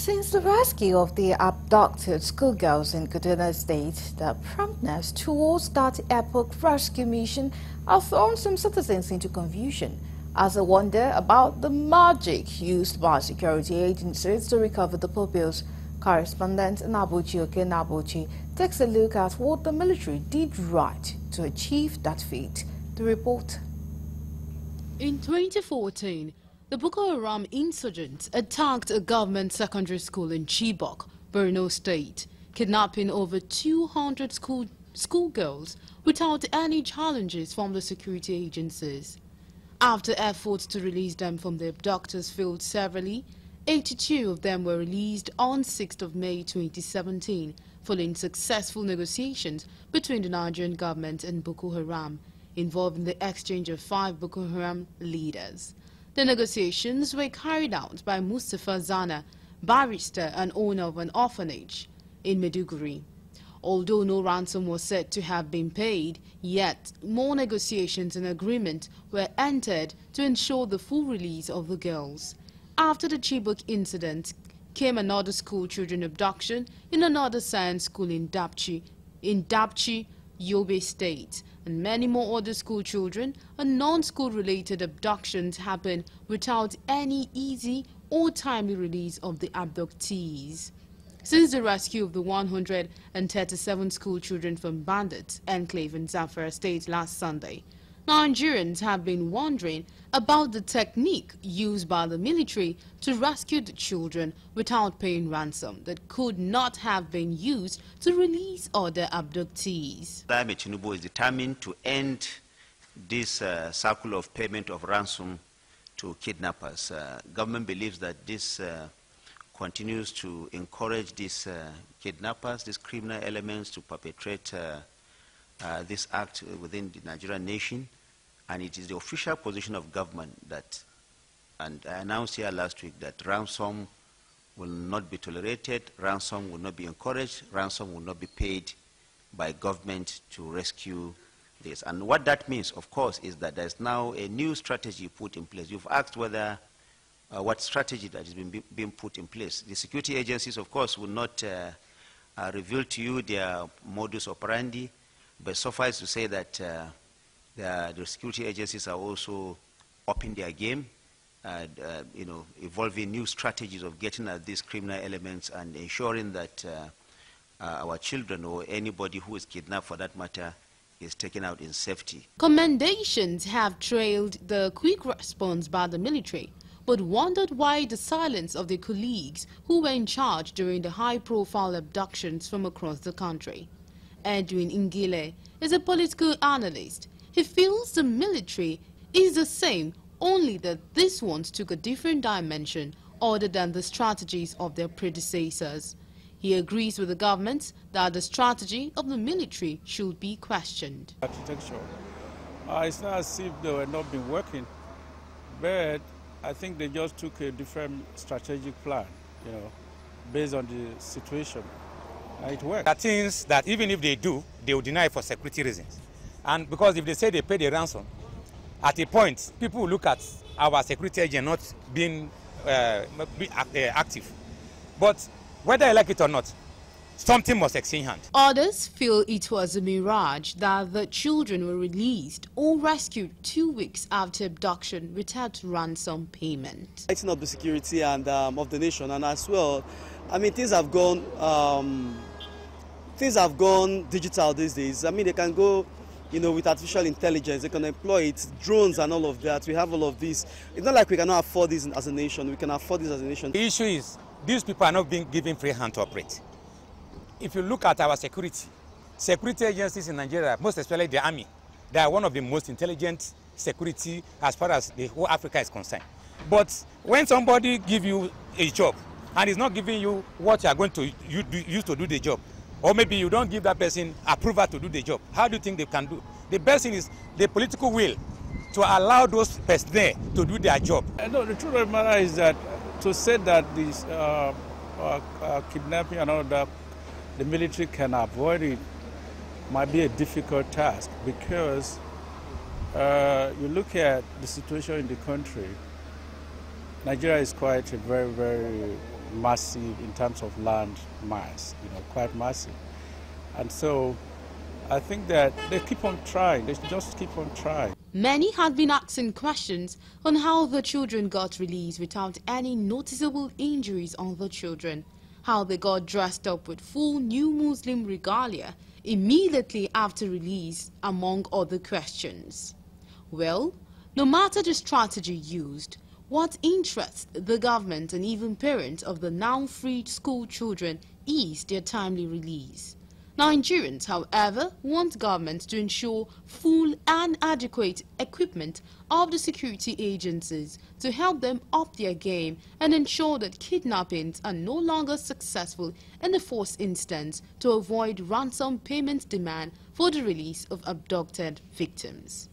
Since the rescue of the abducted schoolgirls in Kaduna State, the promptness towards that epoch rescue mission has thrown some citizens into confusion as they wonder about the magic used by security agencies to recover the pupils. Correspondent Nabuchi Okenabuchi takes a look at what the military did right to achieve that feat. The report. In 2014, the Boko Haram insurgents attacked a government secondary school in Chibok, Borno State, kidnapping over 200 schoolgirls without any challenges from the security agencies. After efforts to release them from the abductors failed severally, 82 of them were released on 6th of May 2017 following successful negotiations between the Nigerian government and Boko Haram, involving the exchange of 5 Boko Haram leaders. The negotiations were carried out by Mustafa Zana, barrister and owner of an orphanage in Maiduguri. Although no ransom was said to have been paid, yet more negotiations and agreements were entered to ensure the full release of the girls. After the Chibok incident came another school children abduction in another science school in Dapchi, Yobe State, and many more other school children and non-school related abductions happened without any easy or timely release of the abductees. Since the rescue of the 137 school children from bandits enclave in Zamfara State last Sunday, Nigerians have been wondering about the technique used by the military to rescue the children without paying ransom that could not have been used to release other abductees. Ahmed Tinubu is determined to end this cycle of payment of ransom to kidnappers. Government believes that this continues to encourage these kidnappers, these criminal elements to perpetrate this act within the Nigerian nation. And it is the official position of government that, and I announced here last week, that ransom will not be tolerated, ransom will not be encouraged, ransom will not be paid by government to rescue this. And what that means, of course, is that there's now a new strategy put in place. You've asked whether what strategy that is being put in place. The security agencies, of course, will not reveal to you their modus operandi, but suffice to say that the security agencies are also upping their game, evolving new strategies of getting at these criminal elements and ensuring that our children or anybody who is kidnapped, for that matter, is taken out in safety. Commendations have trailed the quick response by the military, but wondered why the silence of their colleagues who were in charge during the high-profile abductions from across the country. Edwin Ngile is a political analyst. He feels the military is the same, only that this ones took a different dimension other than the strategies of their predecessors. He agrees with the government that the strategy of the military should be questioned. Architecture. It's not as if they were not been working, but I think they just took a different strategic plan, based on the situation. And it worked. There are things that even if they do, they will deny for security reasons. And because if they say they pay the ransom, at a point, people will look at our security agent not being active. But whether I like it or not, something must exchange hands. Others feel it was a mirage that the children were released or rescued 2 weeks after abduction without ransom payment. Lighting up the security and of the nation, and as well, I mean, things have gone digital these days. I mean, they can go, with artificial intelligence, they can employ it, drones and all of that. We have all of this. It's not like we cannot afford this as a nation. We can afford this as a nation. The issue is these people are not being given free hand to operate. If you look at our security agencies in Nigeria, most especially the army, they are one of the most intelligent security as far as the whole Africa is concerned. But when somebody gives you a job and is not giving you what you are going to use to do the job, or maybe you don't give that person approval to do the job, how do you think they can do? The best thing is the political will to allow those personnel to do their job. No, the truth of the matter is that to say that this kidnapping and all that, the military can avoid it might be a difficult task, because you look at the situation in the country, Nigeria is quite a very, very massive in terms of land mass, quite massive. And so I think that they keep on trying, they just keep on trying. Many had been asking questions on how the children got released without any noticeable injuries on the children, how they got dressed up with full new Muslim regalia immediately after release, among other questions. Well, no matter the strategy used, what interests the government and even parents of the now freed school children is their timely release. Nigerians, however, want government to ensure full and adequate equipment of the security agencies to help them up their game and ensure that kidnappings are no longer successful in the first instance to avoid ransom payment demand for the release of abducted victims.